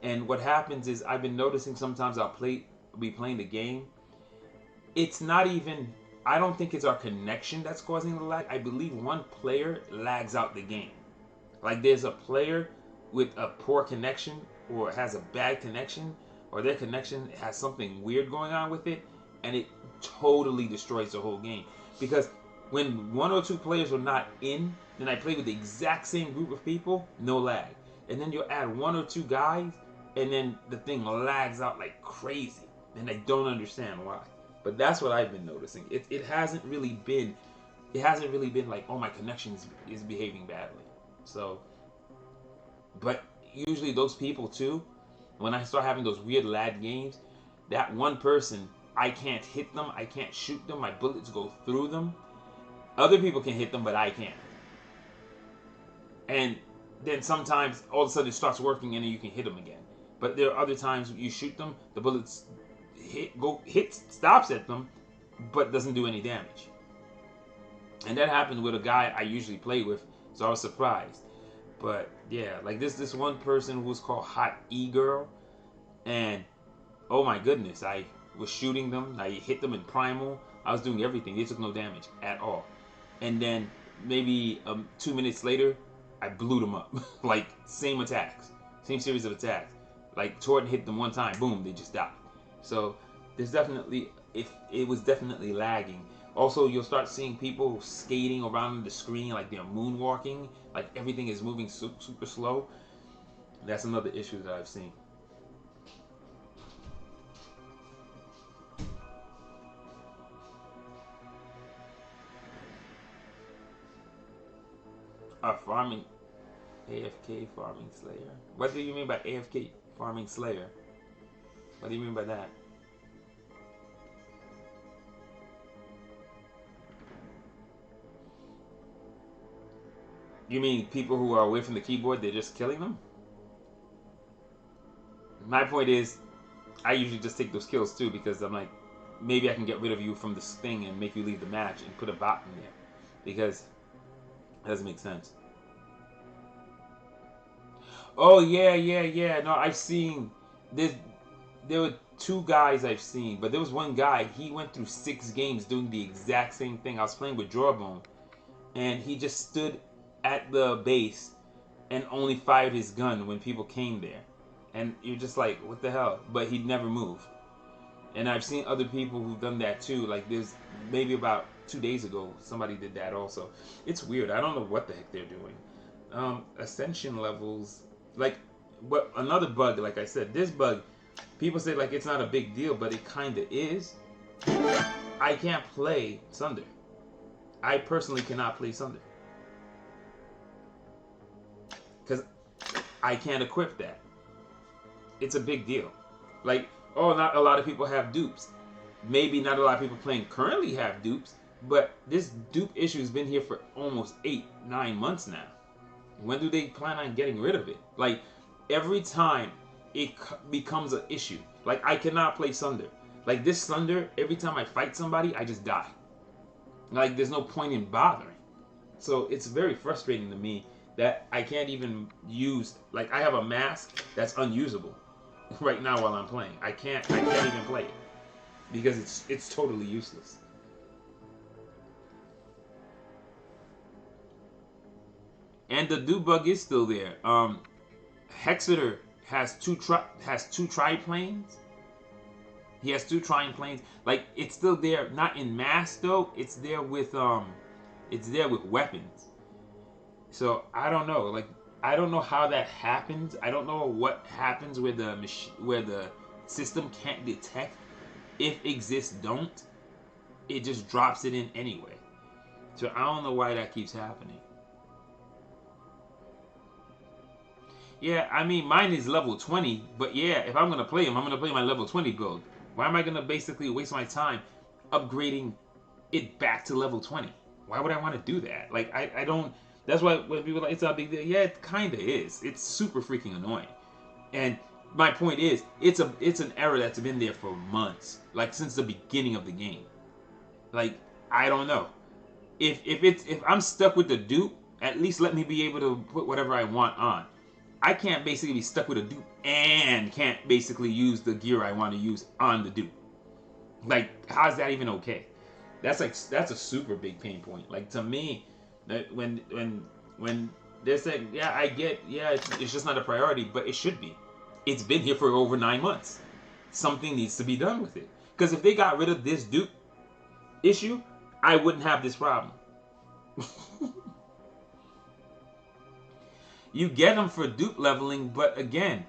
And what happens is I've been noticing sometimes be playing the game. It's not even. I don't think it's our connection that's causing the lag. I believe one player lags out the game. Like there's a player with a poor connection or has a bad connection or their connection has something weird going on with it and it totally destroys the whole game. Because when one or two players are not in, then I play with the exact same group of people, no lag. And then you'll add one or two guys and then the thing lags out like crazy. And I don't understand why. But that's what I've been noticing. It hasn't really been like, oh, my connection is behaving badly. So, but usually those people too, when I start having those weird lag games, that one person, I can't hit them, I can't shoot them, my bullets go through them. Other people can hit them, but I can't. And then sometimes all of a sudden it starts working and then you can hit them again. But there are other times you shoot them, the bullets stops at them, but doesn't do any damage. And that happened with a guy I usually play with, so I was surprised. But yeah, like this one person who was called Hot E Girl, and oh my goodness, I was shooting them, I hit them in primal, I was doing everything. They took no damage at all. And then maybe 2 minutes later, I blew them up. Like same attacks, same series of attacks. Like Jordan hit them one time, boom, they just died. So there's definitely, if it was definitely lagging. Also, you'll start seeing people skating around the screen like they're moonwalking, like everything is moving super slow. That's another issue that I've seen. Farming, AFK farming slayer. What do you mean by AFK farming slayer? What do you mean by that? You mean people who are away from the keyboard, they're just killing them? My point is, I usually just take those kills too because I'm like, maybe I can get rid of you from this thing and make you leave the match and put a bot in there. Because it doesn't make sense. Oh yeah, yeah, yeah. No, I've seen this. There were two guys I've seen, but there was one guy. He went through 6 games doing the exact same thing. I was playing with Jawbone, and he just stood at the base and only fired his gun when people came there. And you're just like, what the hell? But he'd never move. And I've seen other people who've done that too. Like there's maybe about 2 days ago, somebody did that also. It's weird. I don't know what the heck they're doing. Ascension levels, like, what another bug? Like I said, this bug, people say like it's not a big deal, but it kind of is. I can't play Sunder. I personally cannot play Sunder because I can't equip that. It's a big deal. Like, oh, not a lot of people have dupes. Maybe not a lot of people playing currently have dupes, but this dupe issue has been here for almost 8-9 months now. When do they plan on getting rid of it? Like, every time it becomes an issue. Like, I cannot play Sunder. Like, this Sunder, every time I fight somebody, I just die. Like, there's no point in bothering. So it's very frustrating to me that I can't even use, like, I have a mask that's unusable right now while I'm playing. I can't even play it because it's totally useless. And the dupe bug is still there. Hexeter has two triplanes. He has two triplanes. Like, it's still there, not in mass though. It's there with weapons. So I don't know. Like, I don't know how that happens. I don't know what happens where the system can't detect if exists don't. It just drops it in anyway. So I don't know why that keeps happening. Yeah, I mean, mine is level 20, but yeah, if I'm gonna play him, I'm gonna play my level 20 build. Why am I gonna basically waste my time upgrading it back to level 20? Why would I want to do that? Like, I don't. That's why when people are like, it's not a big deal. Yeah, it kind of is. It's super freaking annoying. And my point is, it's an error that's been there for months, like since the beginning of the game. Like, I don't know. If I'm stuck with the dupe, at least let me be able to put whatever I want on. I can't basically be stuck with a dupe and can't basically use the gear I want to use on the dupe. Like, how's that even okay? That's a super big pain point. Like, to me, when they're saying, yeah, I get, yeah, it's just not a priority, but it should be. It's been here for over 9 months. Something needs to be done with it. Because if they got rid of this dupe issue, I wouldn't have this problem. You get them for dupe leveling, but again,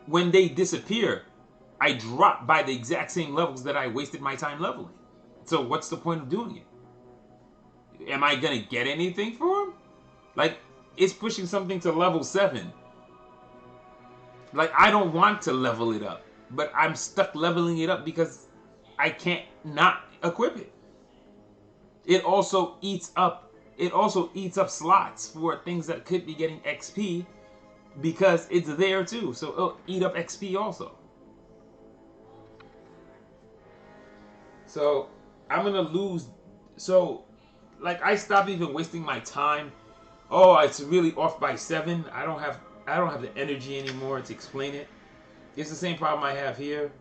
when they disappear, I drop by the exact same levels that I wasted my time leveling. So what's the point of doing it? Am I gonna get anything for them? Like, it's pushing something to level 7. Like, I don't want to level it up, but I'm stuck leveling it up because I can't not equip it. It also eats up slots for things that could be getting XP because it's there too. So it'll eat up XP also. So I'm gonna lose. So, like, I stopped even wasting my time. Oh, it's really off by 7. I don't have the energy anymore to explain it. It's the same problem I have here.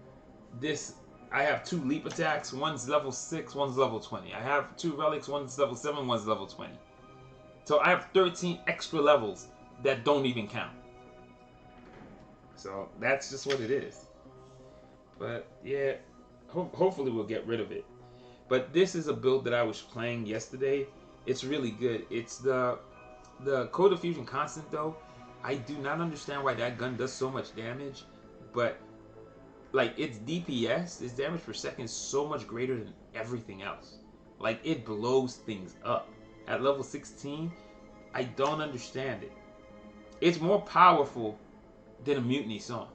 I have 2 leap attacks. One's level 6, one's level 20. I have 2 relics. One's level 7, one's level 20. So I have 13 extra levels that don't even count. So that's just what it is. But yeah, hopefully we'll get rid of it. But this is a build that I was playing yesterday. It's really good. It's the Code of Fusion Constant though. I do not understand why that gun does so much damage, but like, its DPS, its damage per second, is so much greater than everything else. Like, it blows things up. At level 16, I don't understand it. It's more powerful than a Mutiny Song.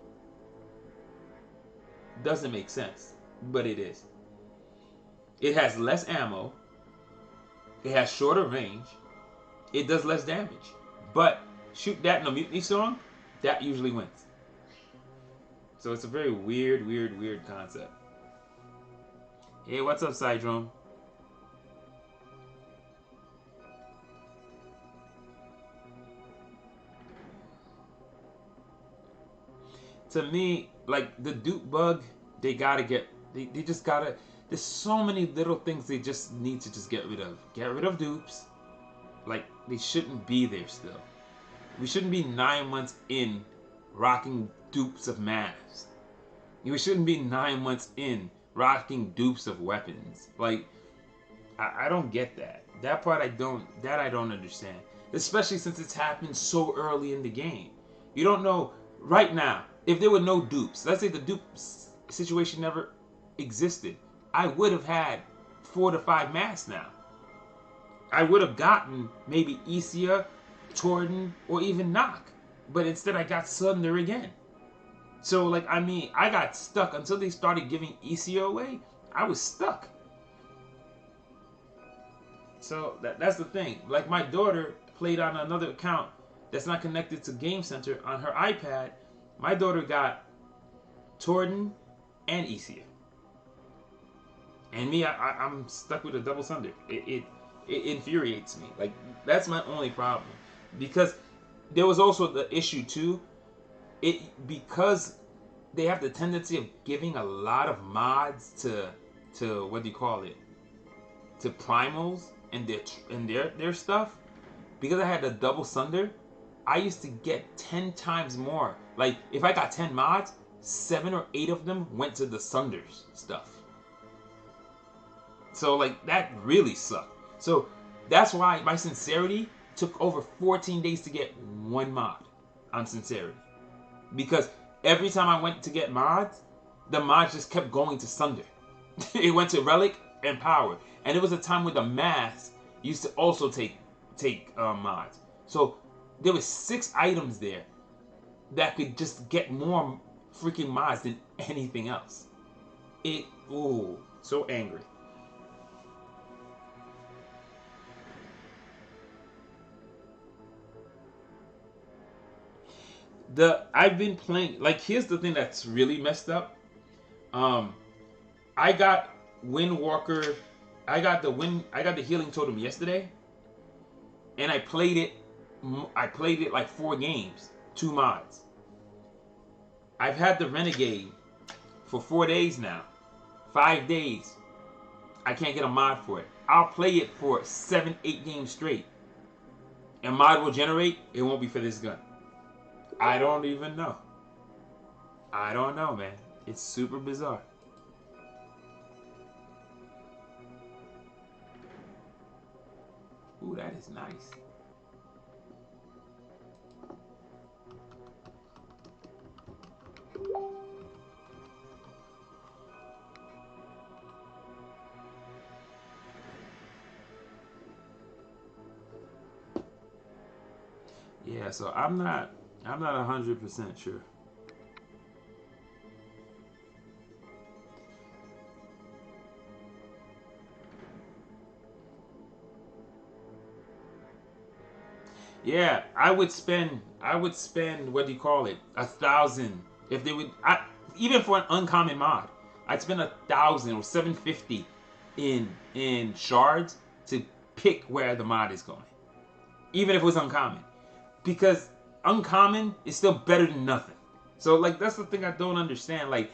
Doesn't make sense, but it is. It has less ammo. It has shorter range. It does less damage. But shoot that in a Mutiny Song, that usually wins. So it's a very weird concept. Hey, what's up, Cydrome? To me, like, the dupe bug, they just gotta, there's so many little things they just need to just get rid of. Get rid of dupes. Like, they shouldn't be there still. We shouldn't be 9 months in rocking dupes of masks. We shouldn't be 9 months in rocking dupes of weapons. Like, I don't get that. That part I don't understand. Especially since it's happened so early in the game. You don't know right now, if there were no dupes, let's say the dupe situation never existed, I would have had 4 to 5 masks now. I would have gotten maybe Isia, Torden, or even Nock. But instead I got Sunder again. So, like, I mean, I got stuck until they started giving Isia away. I was stuck. So that's the thing. Like, my daughter played on another account that's not connected to Game Center on her iPad. My daughter got Torden and Isia. And me, I'm stuck with a double Sunder. It infuriates me. Like, that's my only problem. Because there was also the issue too. Because they have the tendency of giving a lot of mods to what do you call it? To primals and their stuff. Because I had the double Sunder, I used to get 10 times more. Like, if I got 10 mods, 7 or 8 of them went to the Sunders stuff. So, like, that really sucked. So that's why my Sincerity took over 14 days to get 1 mod on Sincerity. Because every time I went to get mods, the mods just kept going to Sunder. It went to Relic and Power. And it was a time where the Mask used to also take mods. So there was 6 items there that could just get more freaking mods than anything else. So angry. I've been playing, like, here's the thing that's really messed up. I got Windwalker, I got the Healing Totem yesterday, and I played it like 4 games, 2 mods. I've had the Renegade for 4 days now. 5 days. I can't get a mod for it. I'll play it for 7, 8 games straight. And mod will generate. It won't be for this gun. I don't even know. I don't know, man. It's super bizarre. Ooh, that is nice. Yeah, so I'm not 100% sure. Yeah, I would spend what do you call it, 1,000 if they would. Even for an uncommon mod, I'd spend 1,000 or 750 in shards to pick where the mod is going, even if it was uncommon, because uncommon is still better than nothing. So like that's the thing I don't understand. Like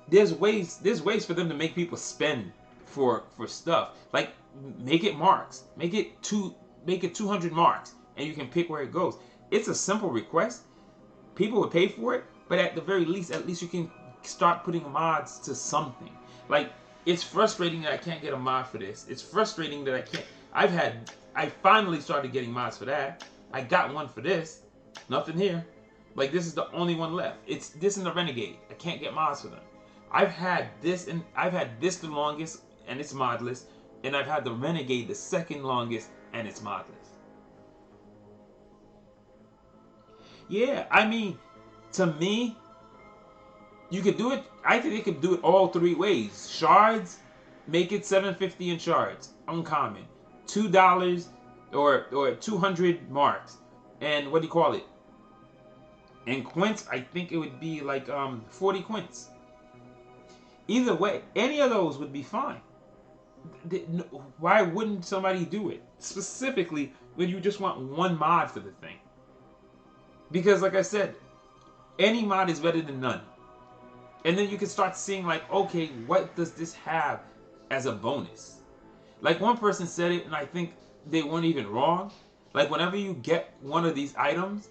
there's ways for them to make people spend for stuff. Like make it marks, make it 200 marks. And you can pick where it goes. It's a simple request. People would pay for it, but at the very least, you can start putting mods to something. Like, it's frustrating that I can't get a mod for this. It's frustrating that I can't. I finally started getting mods for that. I got one for this. Nothing here. Like, this is the only one left. It's this and the Renegade. I can't get mods for them. I've had this the longest, and it's modless. And I've had the Renegade the second longest, and it's modless. Yeah, I mean, to me, you could do it. I think they could do it all 3 ways. Shards, make it 750 in shards, uncommon, $2 or 200 marks, and what do you call it? And quints, I think it would be like 40 quints. Either way, any of those would be fine. Why wouldn't somebody do it? Specifically when you just want one mod for the thing. Because like I said, any mod is better than none. And then you can start seeing like, okay, what does this have as a bonus? Like one person said it, and I think they weren't even wrong. Like whenever you get one of these items,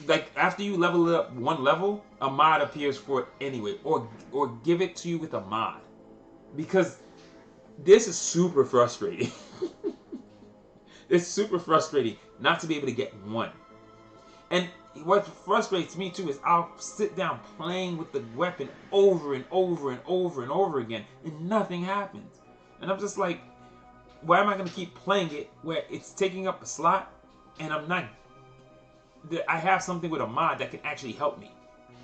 like after you level it up 1 level, a mod appears for it anyway. Or give it to you with a mod. Because this is super frustrating. It's super frustrating not to be able to get one. And what frustrates me too is I'll sit down playing with the weapon over and over and over and over again, and nothing happens. And I'm just like, why am I going to keep playing it where it's taking up a slot and I'm not... I have something with a mod that can actually help me.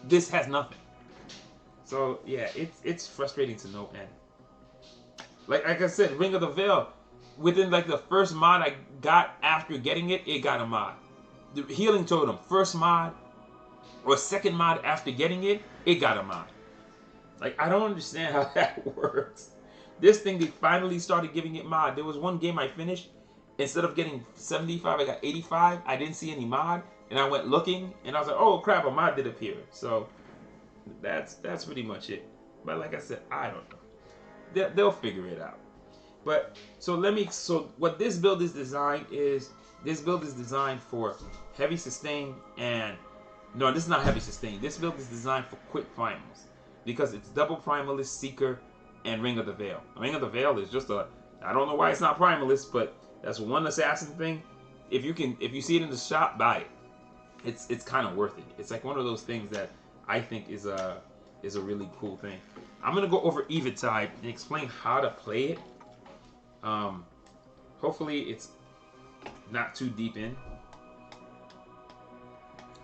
This has nothing. So yeah, it's frustrating to no end. Like I said, Ring of the Veil, within like the first mod I got after getting it, it got a mod. The Healing Totem, first mod or second mod after getting it, it got a mod. Like, I don't understand how that works. This thing, they finally started giving it mod. There was one game I finished. Instead of getting 75, I got 85. I didn't see any mod. And I went looking, and I was like, oh, crap, a mod did appear. So, that's pretty much it. But like I said, I don't know. They'll figure it out. But, so what this build is designed is, this build is designed for heavy sustain and... No, this is not heavy sustain. This build is designed for quick primals. Because it's double primalist, Seeker, and Ring of the Veil. Ring of the Veil is just a... I don't know why it's not primalist, but that's one assassin thing. If you see it in the shop, buy it. It's kind of worth it. It's like one of those things that I think is a really cool thing. I'm going to go over Eventide and explain how to play it. Hopefully it's not too deep in.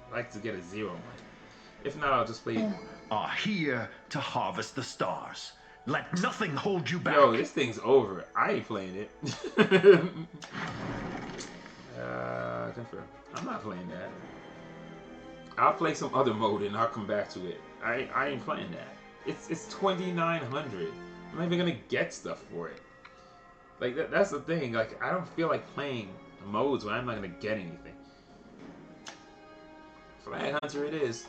I like to get a 0 on it. If not, I'll just play it. Are here to harvest the stars. Let nothing hold you back. Yo, this thing's over. I ain't playing it. I'm not playing that. I'll play some other mode and I'll come back to it. I ain't playing that. It's 2,900. I'm not even gonna get stuff for it. Like that's the thing. Like I don't feel like playing modes when I'm not gonna get anything. Flag Hunter it is.